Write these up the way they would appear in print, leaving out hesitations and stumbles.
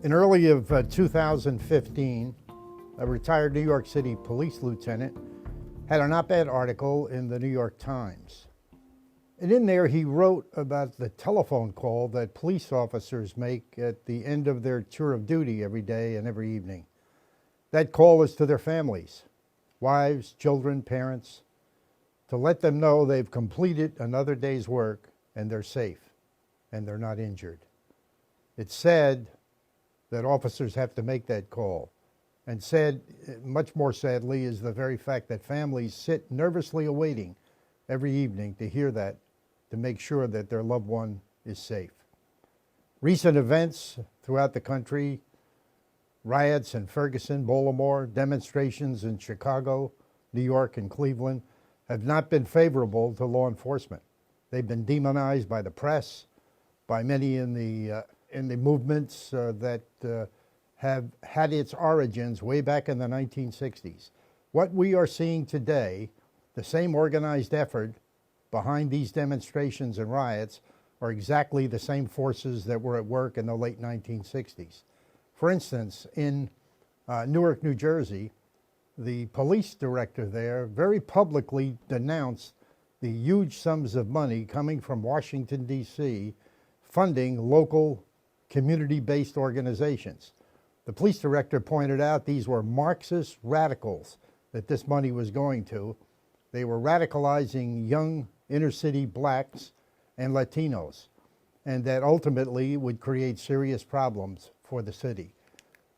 In early of 2015, a retired New York City police lieutenant had an op-ed article in the New York Times. And in there he wrote about the telephone call that police officers make at the end of their tour of duty every day and every evening. That call is to their families, wives, children, parents, to let them know they've completed another day's work and they're safe and they're not injured. It's sad that officers have to make that call. And sad, much more sadly, is the very fact that families sit nervously awaiting every evening to hear that, to make sure that their loved one is safe. Recent events throughout the country, riots in Ferguson, Baltimore, demonstrations in Chicago, New York, and Cleveland, have not been favorable to law enforcement. They've been demonized by the press, by many in the movements that have had its origins way back in the 1960s. What we are seeing today, the same organized effort behind these demonstrations and riots, are exactly the same forces that were at work in the late 1960s. For instance, in Newark, New Jersey, the police director there very publicly denounced the huge sums of money coming from Washington, D.C., funding local community-based organizations. The police director pointed out these were Marxist radicals that this money was going to. They were radicalizing young inner-city blacks and Latinos, and that ultimately would create serious problems for the city.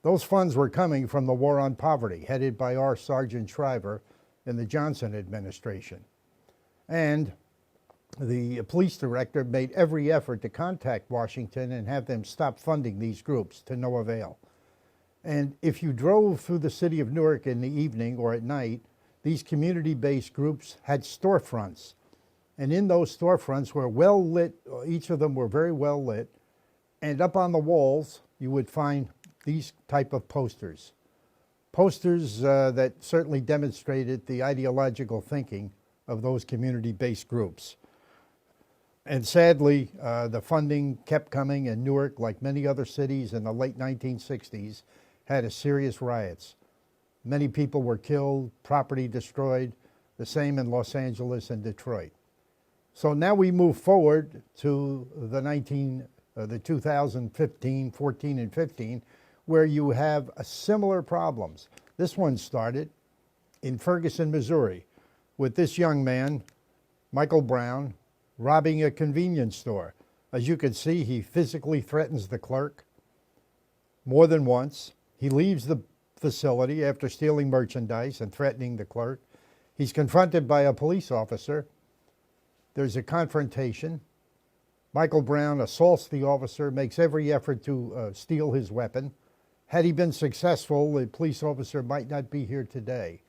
Those funds were coming from the War on Poverty, headed by R. Sargent Shriver in the Johnson administration. And the police director made every effort to contact Washington and have them stop funding these groups, to no avail. And if you drove through the city of Newark in the evening or at night, these community-based groups had storefronts. And in those storefronts were well lit, each of them were very well lit, and up on the walls you would find these type of posters. Posters that certainly demonstrated the ideological thinking of those community-based groups. And sadly, the funding kept coming, and Newark, like many other cities in the late 1960s, had a serious riots. Many people were killed, property destroyed, the same in Los Angeles and Detroit. So now we move forward to the 2015, 14, and 15, where you have similar problems. This one started in Ferguson, Missouri, with this young man, Michael Brown, robbing a convenience store. As you can see, he physically threatens the clerk more than once. He leaves the facility after stealing merchandise and threatening the clerk. He's confronted by a police officer. There's a confrontation. Michael Brown assaults the officer, makes every effort to steal his weapon. Had he been successful, the police officer might not be here today.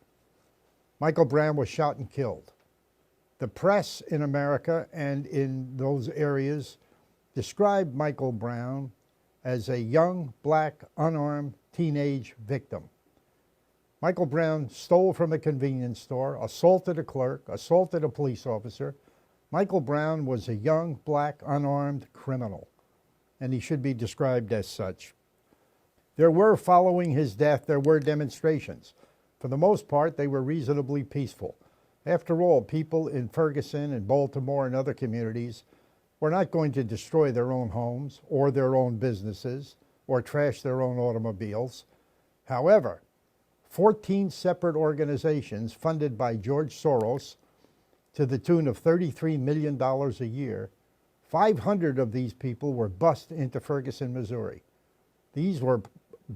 Michael Brown was shot and killed. The press in America and in those areas described Michael Brown as a young, black, unarmed teenage victim. Michael Brown stole from a convenience store, assaulted a clerk, assaulted a police officer. Michael Brown was a young, black, unarmed criminal, and he should be described as such. Following his death, there were demonstrations. For the most part, they were reasonably peaceful. After all, people in Ferguson and Baltimore and other communities were not going to destroy their own homes or their own businesses or trash their own automobiles. However, 14 separate organizations funded by George Soros to the tune of $33 million a year, 500 of these people were bussed into Ferguson, Missouri. These were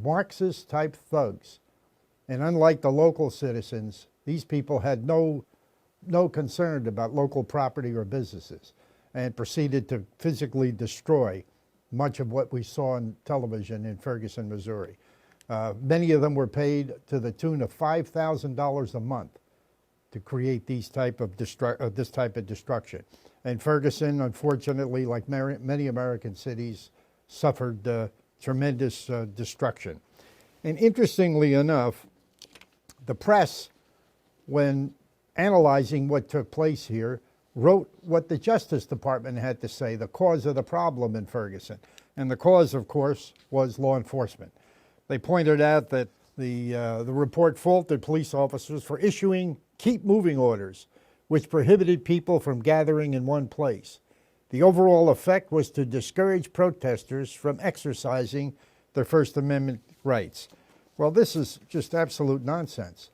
Marxist-type thugs. And unlike the local citizens, these people had no concern about local property or businesses, and proceeded to physically destroy much of what we saw on television in Ferguson, Missouri. Many of them were paid to the tune of $5,000 a month to create this type of destruction. And Ferguson, unfortunately, like many American cities, suffered tremendous destruction. And interestingly enough, the press, when analyzing what took place here, wrote what the Justice Department had to say, the cause of the problem in Ferguson. And the cause, of course, was law enforcement. They pointed out that the report faulted police officers for issuing keep moving orders, which prohibited people from gathering in one place. The overall effect was to discourage protesters from exercising their First Amendment rights. Well, this is just absolute nonsense.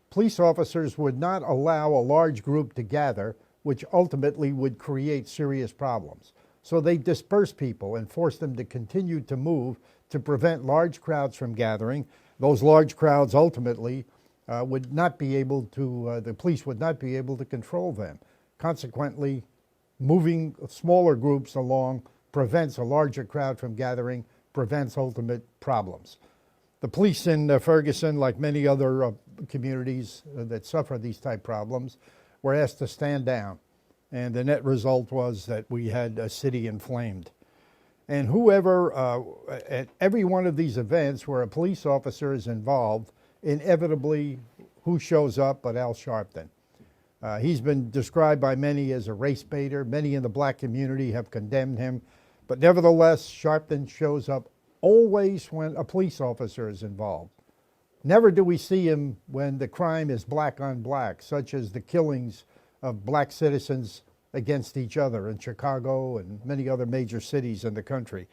Police officers would not allow a large group to gather, which ultimately would create serious problems. So they dispersed people and forced them to continue to move to prevent large crowds from gathering. Those large crowds ultimately would not be able to, the police would not be able to control them. Consequently, moving smaller groups along prevents a larger crowd from gathering, prevents ultimate problems. The police in Ferguson, like many other communities that suffer these type problems, were asked to stand down. And the net result was that we had a city inflamed. And whoever, at every one of these events where a police officer is involved, inevitably, who shows up but Al Sharpton? He's been described by many as a race baiter. Many in the black community have condemned him. But nevertheless, Sharpton shows up always when a police officer is involved. Never do we see him when the crime is black on black, such as the killings of black citizens against each other in Chicago and many other major cities in the country.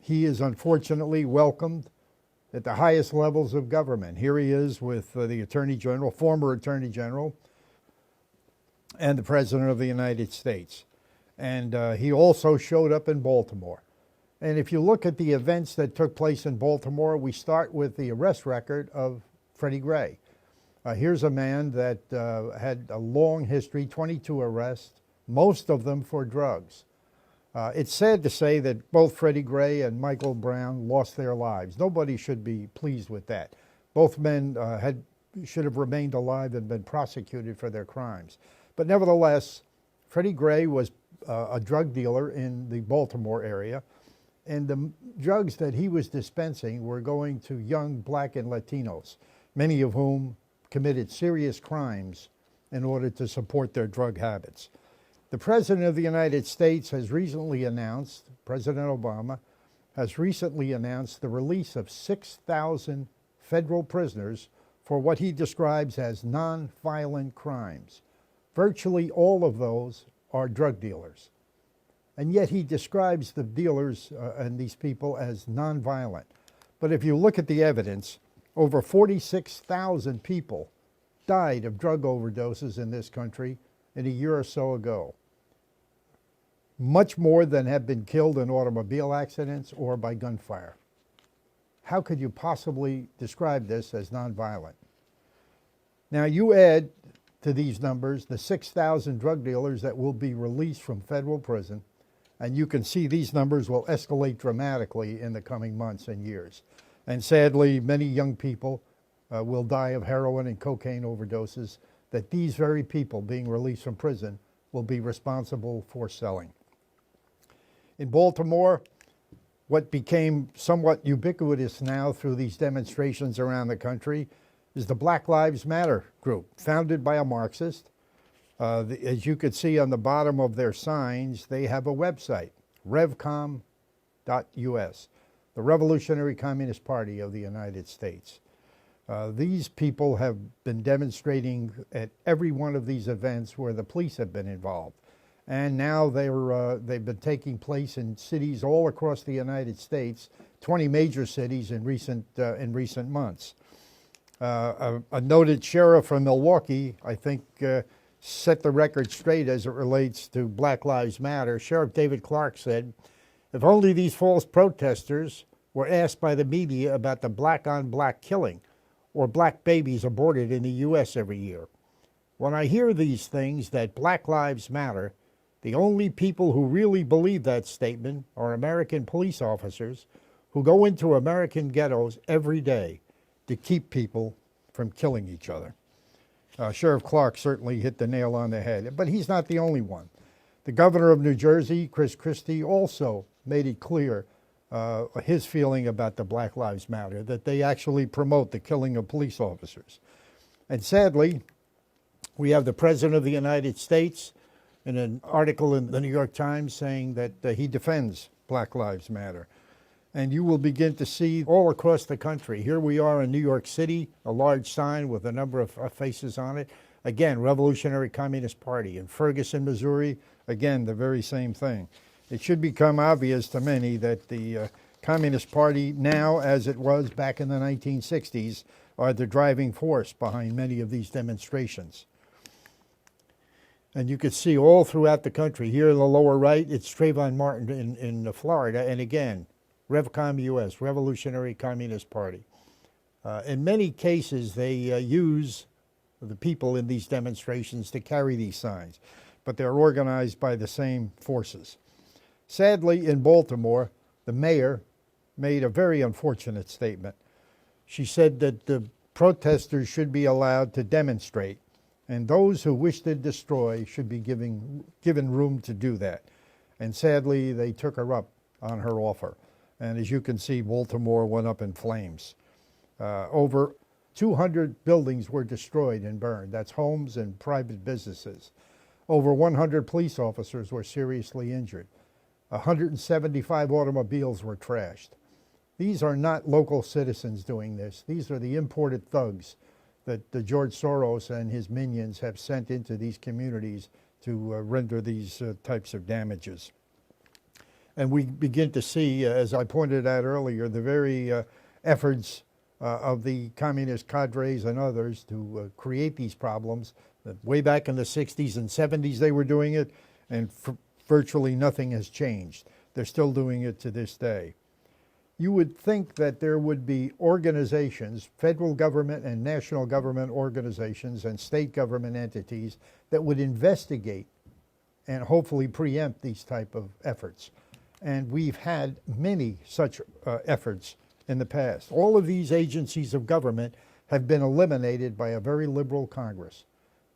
He is unfortunately welcomed at the highest levels of government. Here he is with the Attorney General, former Attorney General, and the President of the United States. And he also showed up in Baltimore. And if you look at the events that took place in Baltimore, we start with the arrest record of Freddie Gray. Here's a man that had a long history, 22 arrests, most of them for drugs. It's sad to say that both Freddie Gray and Michael Brown lost their lives. Nobody should be pleased with that. Both men should have remained alive and been prosecuted for their crimes. But nevertheless, Freddie Gray was a drug dealer in the Baltimore area, and the drugs that he was dispensing were going to young black and Latinos, many of whom committed serious crimes in order to support their drug habits. The President of the United States has recently announced, President Obama, has recently announced the release of 6,000 federal prisoners for what he describes as non-violent crimes. Virtually all of those are drug dealers. And yet he describes the dealers and these people as nonviolent. But if you look at the evidence, over 46,000 people died of drug overdoses in this country in a year or so ago. Much more than have been killed in automobile accidents or by gunfire. How could you possibly describe this as nonviolent? Now you add to these numbers the 6,000 drug dealers that will be released from federal prison, and you can see these numbers will escalate dramatically in the coming months and years. And sadly, many young people will die of heroin and cocaine overdoses that these very people being released from prison will be responsible for selling. In Baltimore, what became somewhat ubiquitous now through these demonstrations around the country is the Black Lives Matter group, founded by a Marxist. As you could see on the bottom of their signs, they have a website, revcom.us, the Revolutionary Communist Party of the United States. These people have been demonstrating at every one of these events where the police have been involved. And now they've been taking place in cities all across the United States, 20 major cities in recent months. A noted sheriff from Milwaukee, I think, set the record straight as it relates to Black Lives Matter. Sheriff David Clark said, "If only these false protesters were asked by the media about the black-on-black killing or black babies aborted in the U.S. every year. When I hear these things, that Black Lives Matter, the only people who really believe that statement are American police officers who go into American ghettos every day to keep people from killing each other." Sheriff Clark certainly hit the nail on the head, but he's not the only one. The governor of New Jersey, Chris Christie, also made it clear his feeling about the Black Lives Matter, that they actually promote the killing of police officers. And sadly, we have the President of the United States in an article in the New York Times saying that he defends Black Lives Matter. And you will begin to see all across the country. Here we are in New York City, a large sign with a number of faces on it. Again, Revolutionary Communist Party. In Ferguson, Missouri, again, the very same thing. It should become obvious to many that the Communist Party now, as it was back in the 1960s, are the driving force behind many of these demonstrations. And you could see all throughout the country. Here in the lower right, it's Trayvon Martin in Florida. And again, RevCom US, Revolutionary Communist Party. In many cases, they use the people in these demonstrations to carry these signs, but they're organized by the same forces. Sadly, in Baltimore, the mayor made a very unfortunate statement. She said that the protesters should be allowed to demonstrate, and those who wish to destroy should be given room to do that. And sadly, they took her up on her offer. And as you can see, Baltimore went up in flames. Over 200 buildings were destroyed and burned. That's homes and private businesses. Over 100 police officers were seriously injured. 175 automobiles were trashed. These are not local citizens doing this. These are the imported thugs that George Soros and his minions have sent into these communities to render these types of damages. And we begin to see, as I pointed out earlier, the very efforts of the communist cadres and others to create these problems. Way back in the 60s and 70s they were doing it, and virtually nothing has changed. They're still doing it to this day. You would think that there would be organizations, federal government and national government organizations and state government entities that would investigate and hopefully preempt these type of efforts. And we've had many such efforts in the past. All of these agencies of government have been eliminated by a very liberal Congress.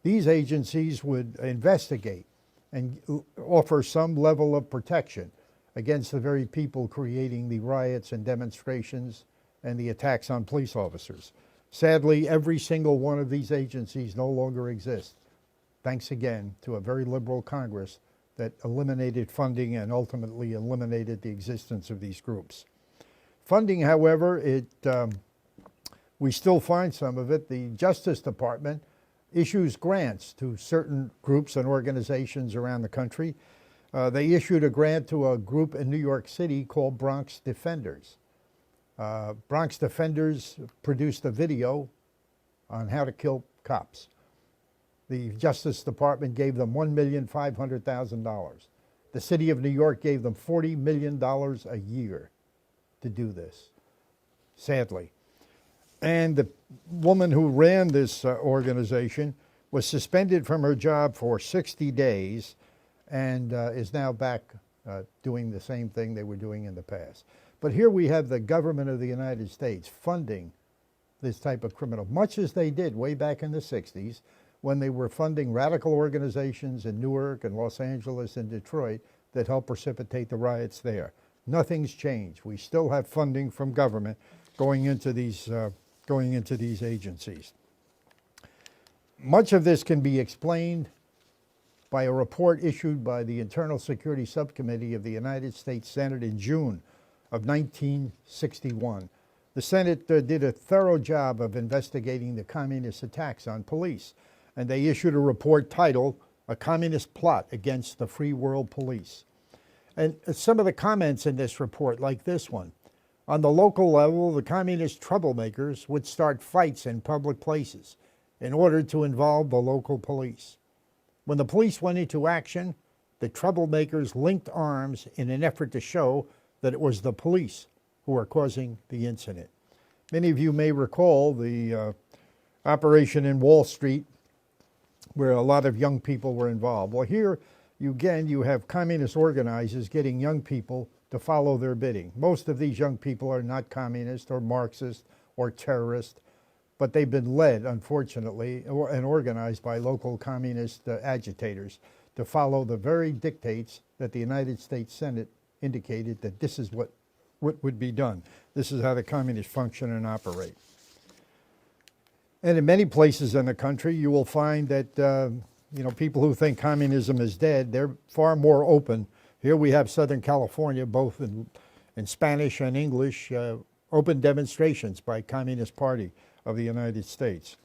These agencies would investigate and offer some level of protection against the very people creating the riots and demonstrations and the attacks on police officers. Sadly, every single one of these agencies no longer exists, thanks again to a very liberal Congress that eliminated funding and ultimately eliminated the existence of these groups. Funding, however, we still find some of it. The Justice Department issues grants to certain groups and organizations around the country. They issued a grant to a group in New York City called Bronx Defenders. Bronx Defenders produced a video on how to kill cops. The Justice Department gave them $1,500,000. The city of New York gave them $40 million a year to do this, sadly. And the woman who ran this organization was suspended from her job for 60 days and is now back doing the same thing they were doing in the past. But here we have the government of the United States funding this type of criminal, much as they did way back in the 60s when they were funding radical organizations in Newark and Los Angeles and Detroit that helped precipitate the riots there. Nothing's changed. We still have funding from government going into these agencies. Much of this can be explained by a report issued by the Internal Security Subcommittee of the United States Senate in June of 1961. The Senate did a thorough job of investigating the communist attacks on police, and they issued a report titled "A Communist Plot Against the Free World Police." And some of the comments in this report, like this one: on the local level, the communist troublemakers would start fights in public places in order to involve the local police. When the police went into action, the troublemakers linked arms in an effort to show that it was the police who were causing the incident. Many of you may recall the operation in Wall Street where a lot of young people were involved. Well, here, you have communist organizers getting young people to follow their bidding. Most of these young people are not communist or Marxist or terrorist, but they've been led, unfortunately, and organized by local communist agitators to follow the very dictates that the United States Senate indicated that this is what would be done. This is how the communists function and operate. And in many places in the country, you will find that people who think communism is dead, they're far more open Here we have Southern California, both in Spanish and English, open demonstrations by Communist Party of the United States.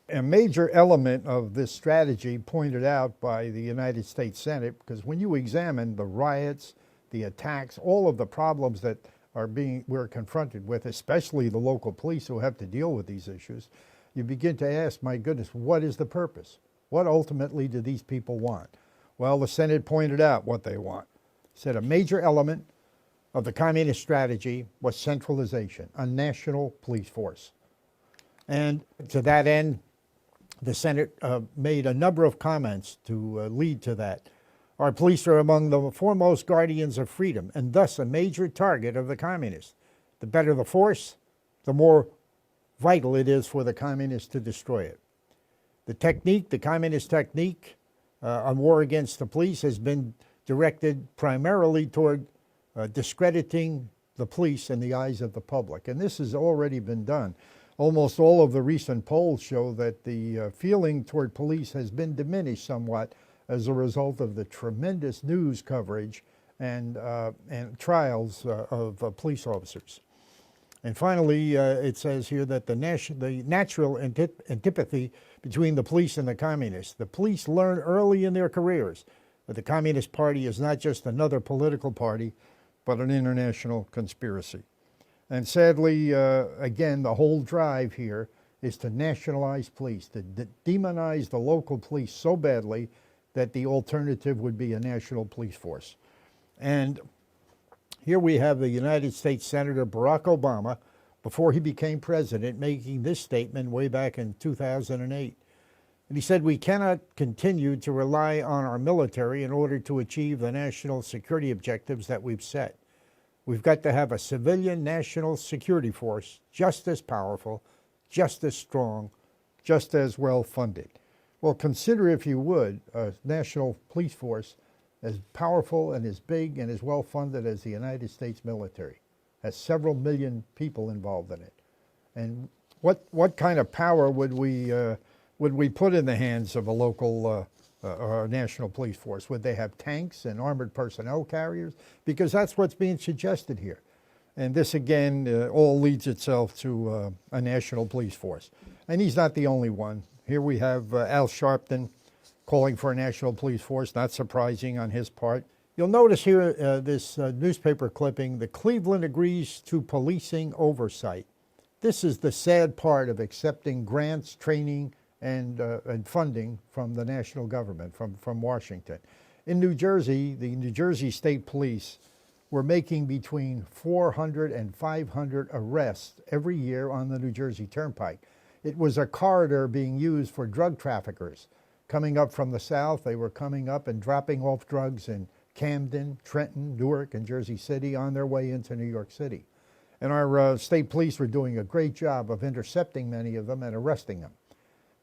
A major element of this strategy pointed out by the United States Senate, because when you examine the riots, the attacks, all of the problems that we're confronted with, especially the local police who have to deal with these issues, you begin to ask, my goodness, what is the purpose? What ultimately do these people want? Well, the Senate pointed out what they want. Said a major element of the communist strategy was centralization, a national police force. And to that end, the Senate made a number of comments to lead to that. Our police are among the foremost guardians of freedom and thus a major target of the communists. The better the force, the more vital it is for the communists to destroy it. The communist technique on war against the police has been directed primarily toward discrediting the police in the eyes of the public. And this has already been done. Almost all of the recent polls show that the feeling toward police has been diminished somewhat as a result of the tremendous news coverage and trials of police officers. And finally, it says here that the natural antipathy between the police and the communists. The police learn early in their careers that the Communist Party is not just another political party, but an international conspiracy. And sadly, again, the whole drive here is to nationalize police, to demonize the local police so badly that the alternative would be a national police force. And here we have the United States Senator Barack Obama, before he became president, making this statement way back in 2008. And he said, "We cannot continue to rely on our military in order to achieve the national security objectives that we've set. We've got to have a civilian national security force just as powerful, just as strong, just as well funded." Well, consider, if you would, a national police force as powerful and as big and as well funded as the United States military. Has several million people involved in it. And what kind of power would we put in the hands of a local or a national police force? Would they have tanks and armored personnel carriers? Because that's what's being suggested here. And this, again, all leads itself to a national police force. And he's not the only one. Here we have Al Sharpton calling for a national police force, not surprising on his part. You'll notice here this newspaper clipping, "The Cleveland agrees to policing oversight." This is the sad part of accepting grants, training, and funding from the national government, from Washington. In New Jersey, the New Jersey State Police were making between 400 and 500 arrests every year on the New Jersey Turnpike. It was a corridor being used for drug traffickers. Coming up from the south, they were coming up and dropping off drugs in Camden, Trenton, Newark, and Jersey City on their way into New York City. And our state police were doing a great job of intercepting many of them and arresting them.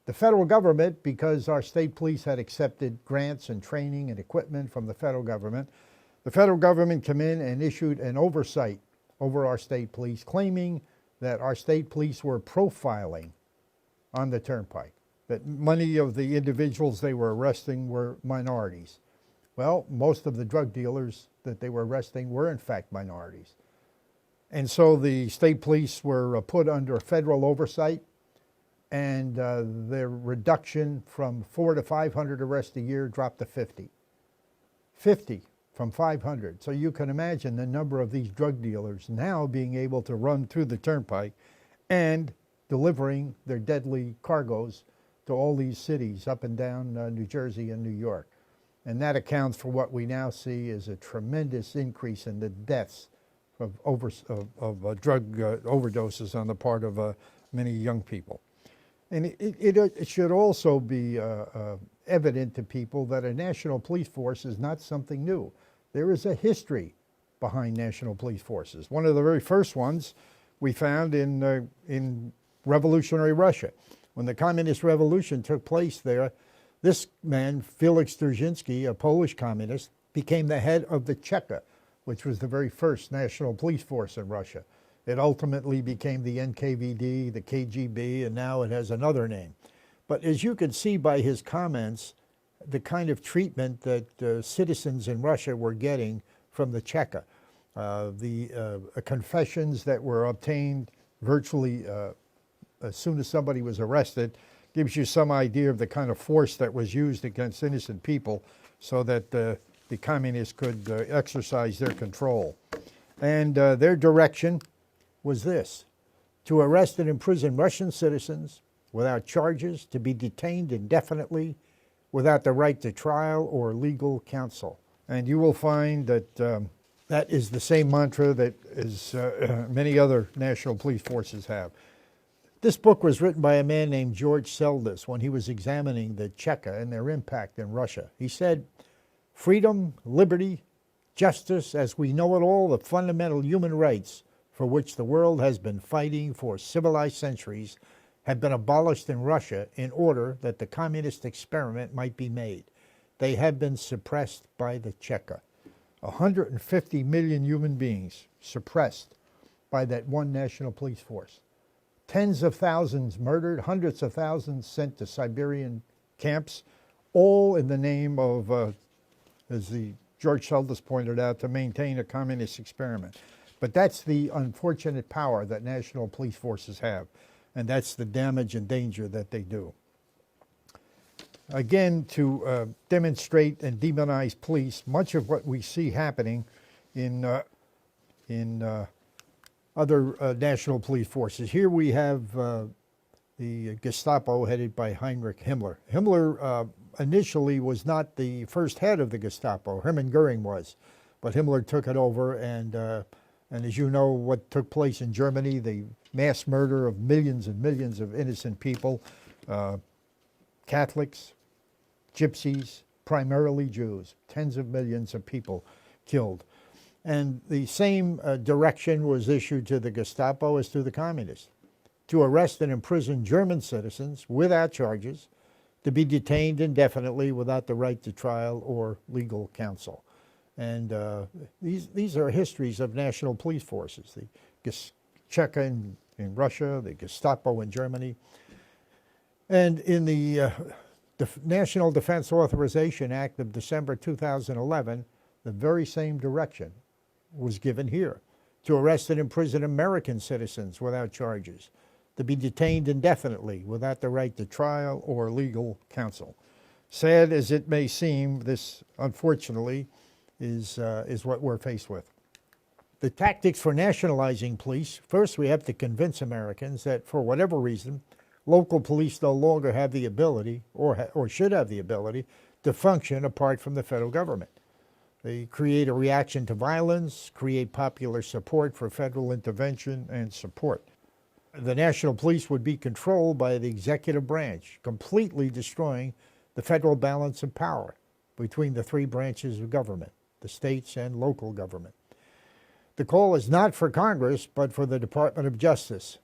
The federal government, because our state police had accepted grants and training and equipment from the federal government came in and issued an oversight over our state police, claiming that our state police were profiling on the turnpike, that many of the individuals they were arresting were minorities. Well, most of the drug dealers that they were arresting were in fact minorities. And so the state police were put under federal oversight, and their reduction from 400 to 500 arrests a year dropped to 50. 50 from 500. So you can imagine the number of these drug dealers now being able to run through the turnpike and delivering their deadly cargoes to all these cities up and down New Jersey and New York. And that accounts for what we now see is a tremendous increase in the deaths of drug overdoses on the part of many young people. And it should also be evident to people that a national police force is not something new. There is a history behind national police forces. One of the very first ones we found in revolutionary Russia. When the communist revolution took place there, this man, Felix Dzerzhinsky, a Polish communist, became the head of the Cheka, which was the very first national police force in Russia. It ultimately became the NKVD, the KGB, and now it has another name. But as you can see by his comments, the kind of treatment that citizens in Russia were getting from the Cheka. The confessions that were obtained virtually as soon as somebody was arrested gives you some idea of the kind of force that was used against innocent people so that the communists could exercise their control. And their direction was this: to arrest and imprison Russian citizens without charges, to be detained indefinitely without the right to trial or legal counsel. And you will find that that is the same mantra that many other national police forces have. This book was written by a man named George Seldes when he was examining the Cheka and their impact in Russia. He said, "Freedom, liberty, justice, as we know it all, the fundamental human rights for which the world has been fighting for civilized centuries, have been abolished in Russia in order that the communist experiment might be made. They have been suppressed by the Cheka." 150 million human beings suppressed by that one national police force. Tens of thousands murdered, hundreds of thousands sent to Siberian camps, all in the name of, as the George Seldes pointed out, to maintain a communist experiment. But that's the unfortunate power that national police forces have, and that's the damage and danger that they do. Again, to demonstrate and demonize police, much of what we see happening in other national police forces. Here we have the Gestapo headed by Heinrich Himmler. Himmler initially was not the first head of the Gestapo. Hermann Goering was, but Himmler took it over, and as you know, what took place in Germany, the mass murder of millions and millions of innocent people, Catholics, Gypsies, primarily Jews, tens of millions of people killed. And the same direction was issued to the Gestapo as to the communists: to arrest and imprison German citizens without charges, to be detained indefinitely without the right to trial or legal counsel. And these are histories of national police forces: the Cheka in Russia, the Gestapo in Germany. And in the National Defense Authorization Act of December 2011, the very same direction was given here: to arrest and imprison American citizens without charges, to be detained indefinitely without the right to trial or legal counsel. Sad as it may seem, this unfortunately is what we're faced with. The tactics for nationalizing police: first, we have to convince Americans that for whatever reason, local police no longer have the ability, or should have the ability, to function apart from the federal government. They create a reaction to violence, create popular support for federal intervention and support. The national police would be controlled by the executive branch, completely destroying the federal balance of power between the three branches of government, the states and local government. The call is not for Congress, but for the Department of Justice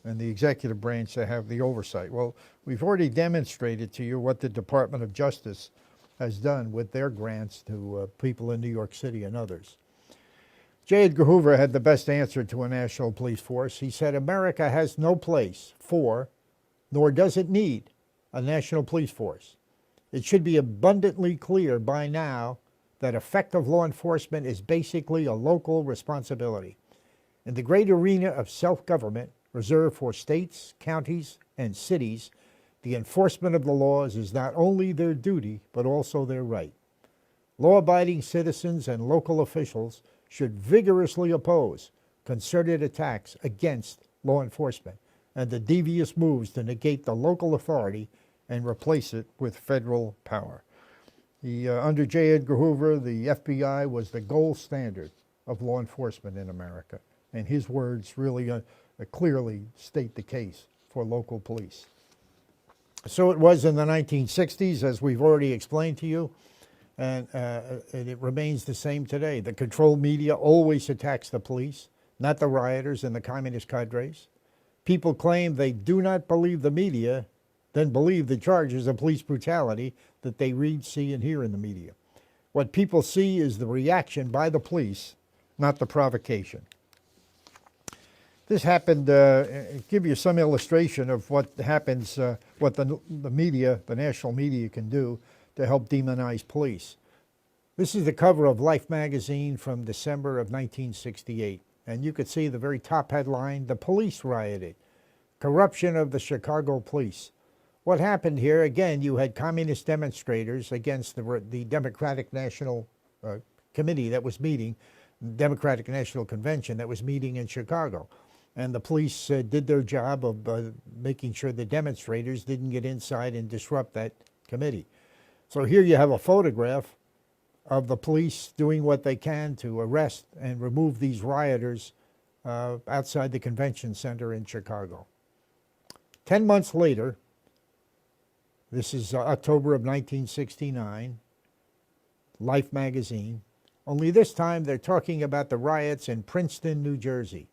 and the executive branch to have the oversight. Well, we've already demonstrated to you what the Department of Justice has done with their grants to people in New York City and others. J. Edgar Hoover had the best answer to a national police force. He said, "America has no place for, nor does it need, a national police force. It should be abundantly clear by now that effective law enforcement is basically a local responsibility. In the great arena of self-government reserved for states, counties, and cities, the enforcement of the laws is not only their duty, but also their right. Law-abiding citizens and local officials should vigorously oppose concerted attacks against law enforcement and the devious moves to negate the local authority and replace it with federal power." Under J. Edgar Hoover, the FBI was the gold standard of law enforcement in America, and his words really clearly state the case for local police. So it was in the 1960s, as we've already explained to you, and it remains the same today. The controlled media always attacks the police, not the rioters and the communist cadres. People claim they do not believe the media, then believe the charges of police brutality that they read, see, and hear in the media. What people see is the reaction by the police, not the provocation. This happened, give you some illustration of what happens, what the media, the national media can do to help demonize police. This is the cover of Life magazine from December of 1968. And you could see the very top headline, "The Police Rioted. Corruption of the Chicago Police." What happened here, again, you had communist demonstrators against the Democratic National Committee that was meeting, Democratic National Convention that was meeting in Chicago. And the police did their job of making sure the demonstrators didn't get inside and disrupt that committee. So here you have a photograph of the police doing what they can to arrest and remove these rioters outside the convention center in Chicago. 10 months later, this is October of 1969, Life magazine, only this time they're talking about the riots in Princeton, New Jersey.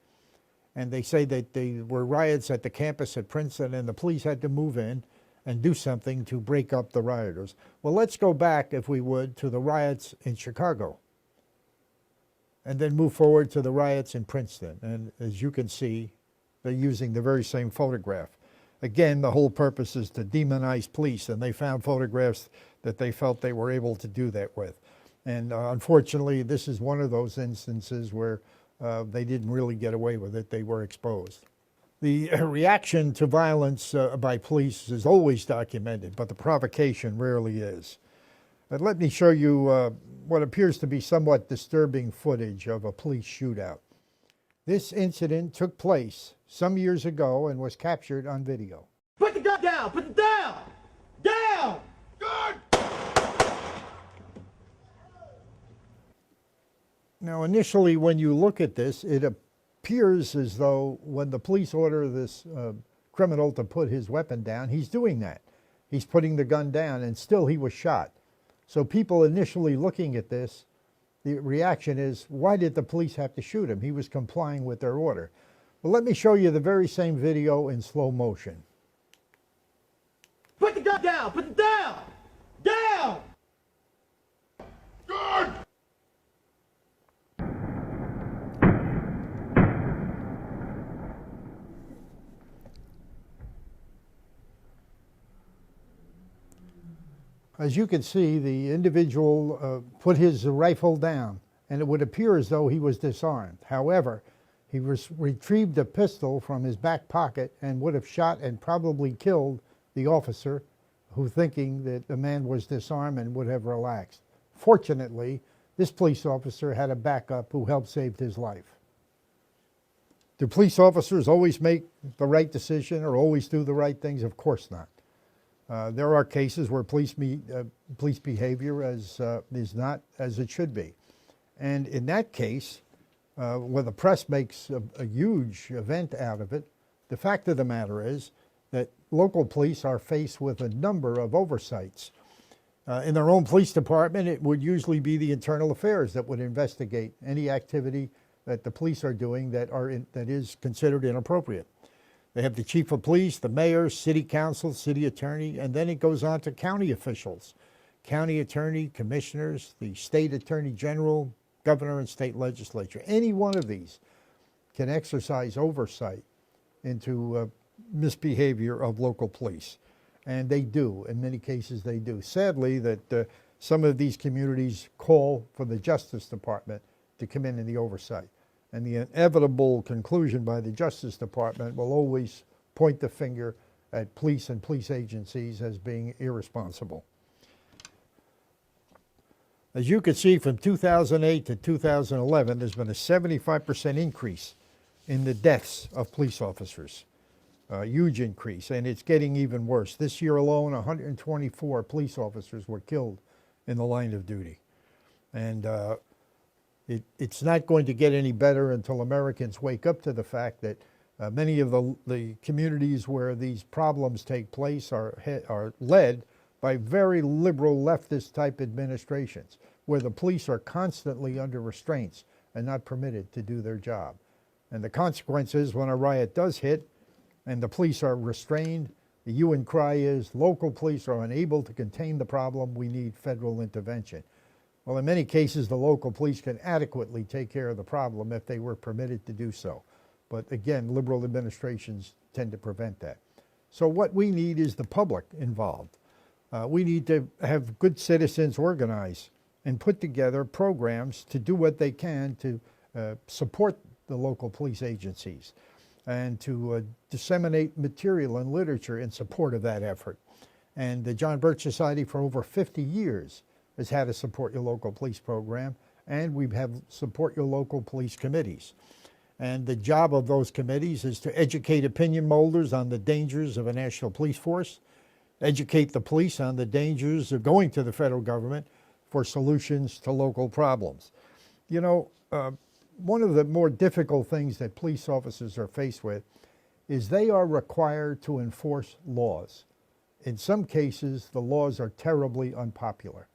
And they say that they were riots at the campus at Princeton and the police had to move in and do something to break up the rioters. Well, let's go back, if we would, to the riots in Chicago and then move forward to the riots in Princeton. And as you can see, they're using the very same photograph. Again, the whole purpose is to demonize police, and they found photographs that they felt they were able to do that with. And unfortunately, this is one of those instances where they didn't really get away with it. They were exposed. The reaction to violence by police is always documented, but the provocation rarely is. But let me show you what appears to be somewhat disturbing footage of a police shootout. This incident took place some years ago and was captured on video. Put the gun down! Put it down! Down! Gun! Now, initially, when you look at this, it appears as though when the police order this criminal to put his weapon down, he's doing that. He's putting the gun down, and still he was shot. So people initially looking at this, the reaction is, why did the police have to shoot him? He was complying with their order. Well, let me show you the very same video in slow motion. Put the gun down! Put it down! Down! Gun! As you can see, the individual put his rifle down, and it would appear as though he was disarmed. However, he retrieved a pistol from his back pocket and would have shot and probably killed the officer who, thinking that the man was disarmed, and would have relaxed. Fortunately, this police officer had a backup who helped save his life. Do police officers always make the right decision or always do the right things? Of course not. There are cases where police behavior is not as it should be. And in that case, where the press makes a huge event out of it, the fact of the matter is that local police are faced with a number of oversights. In their own police department, it would usually be the internal affairs that would investigate any activity that the police are doing that is considered inappropriate. They have the chief of police, the mayor, city council, city attorney, and then it goes on to county officials, county attorney, commissioners, the state attorney general, governor, and state legislature. Any one of these can exercise oversight into misbehavior of local police. And they do. In many cases, they do. Sadly, that some of these communities call for the Justice Department to come in the oversight. And the inevitable conclusion by the Justice Department will always point the finger at police and police agencies as being irresponsible. As you can see, from 2008 to 2011, there's been a 75% increase in the deaths of police officers. A huge increase, and it's getting even worse. This year alone, 124 police officers were killed in the line of duty. And it's not going to get any better until Americans wake up to the fact that many of the communities where these problems take place are led by very liberal leftist type administrations, where the police are constantly under restraints and not permitted to do their job. And the consequence is, when a riot does hit and the police are restrained, the hue and cry is local police are unable to contain the problem, we need federal intervention. Well, in many cases, the local police can adequately take care of the problem if they were permitted to do so. But again, liberal administrations tend to prevent that. So what we need is the public involved. We need to have good citizens organize and put together programs to do what they can to support the local police agencies and to disseminate material and literature in support of that effort. And the John Birch Society for over 50 years has had a Support Your Local Police program, and we have Support Your Local Police committees. And the job of those committees is to educate opinion molders on the dangers of a national police force, educate the police on the dangers of going to the federal government for solutions to local problems. You know, one of the more difficult things that police officers are faced with is they are required to enforce laws. In some cases, the laws are terribly unpopular.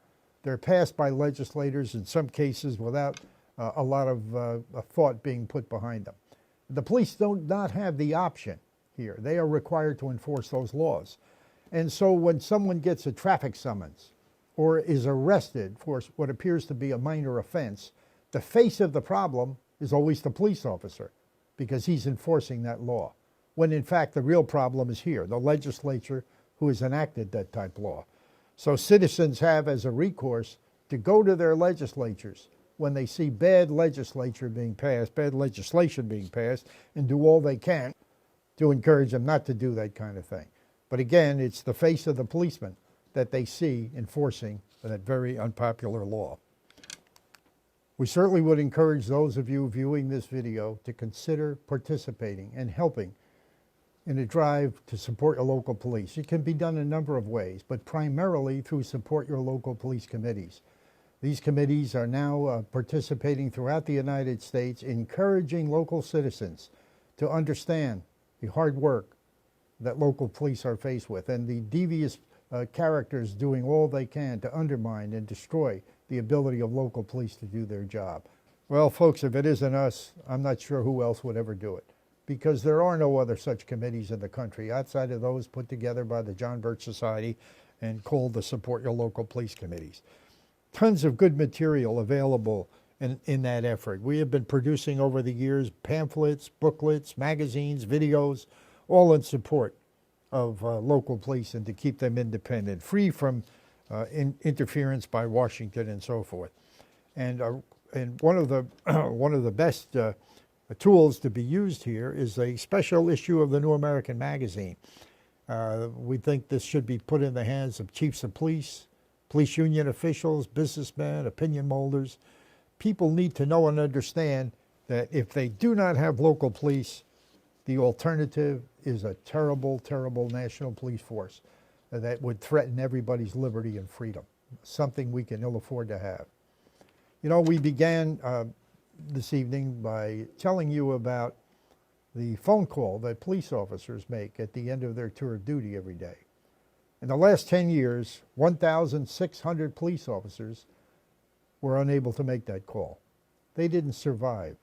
They're passed by legislators, in some cases without a lot of thought being put behind them. The police do not have the option here. They are required to enforce those laws. And so when someone gets a traffic summons or is arrested for what appears to be a minor offense, the face of the problem is always the police officer because he's enforcing that law, when in fact the real problem is here, the legislature who has enacted that type law. So citizens have as a recourse to go to their legislatures when they see bad legislation being passed, and do all they can to encourage them not to do that kind of thing. But again, it's the face of the policeman that they see enforcing that very unpopular law. We certainly would encourage those of you viewing this video to consider participating and helping in a drive to support your local police. It can be done a number of ways, but primarily through Support Your Local Police committees. These committees are now participating throughout the United States, encouraging local citizens to understand the hard work that local police are faced with and the devious characters doing all they can to undermine and destroy the ability of local police to do their job. Well, folks, if it isn't us, I'm not sure who else would ever do it, because there are no other such committees in the country outside of those put together by the John Birch Society and called the Support Your Local Police committees. Tons of good material available in that effort. We have been producing over the years pamphlets, booklets, magazines, videos, all in support of local police and to keep them independent, free from interference by Washington and so forth. And one of the best tools to be used here is a special issue of the New American Magazine. We think this should be put in the hands of chiefs of police, police union officials, businessmen, opinion molders. People need to know and understand that if they do not have local police, the alternative is a terrible, terrible national police force that would threaten everybody's liberty and freedom, something we can ill afford to have. You know, we began this evening by telling you about the phone call that police officers make at the end of their tour of duty every day. In the last 10 years, 1,600 police officers were unable to make that call. They didn't survive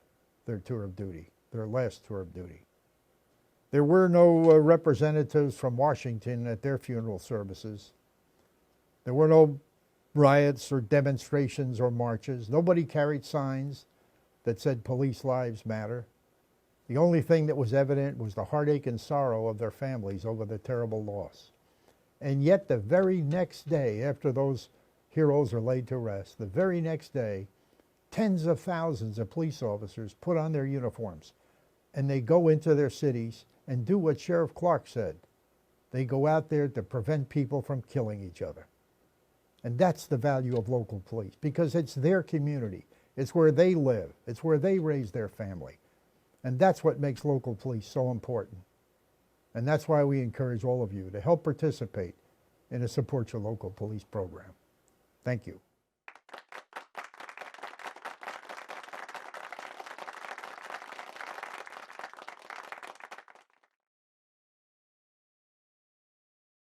their tour of duty, their last tour of duty. There were no representatives from Washington at their funeral services. There were no riots or demonstrations or marches. Nobody carried signs that said police lives matter. The only thing that was evident was the heartache and sorrow of their families over the terrible loss. And yet the very next day, after those heroes are laid to rest, the very next day, tens of thousands of police officers put on their uniforms and they go into their cities and do what Sheriff Clark said. They go out there to prevent people from killing each other. And that's the value of local police, because it's their community. It's where they live. It's where they raise their family. And that's what makes local police so important. And that's why we encourage all of you to help participate in a Support Your Local Police program. Thank you.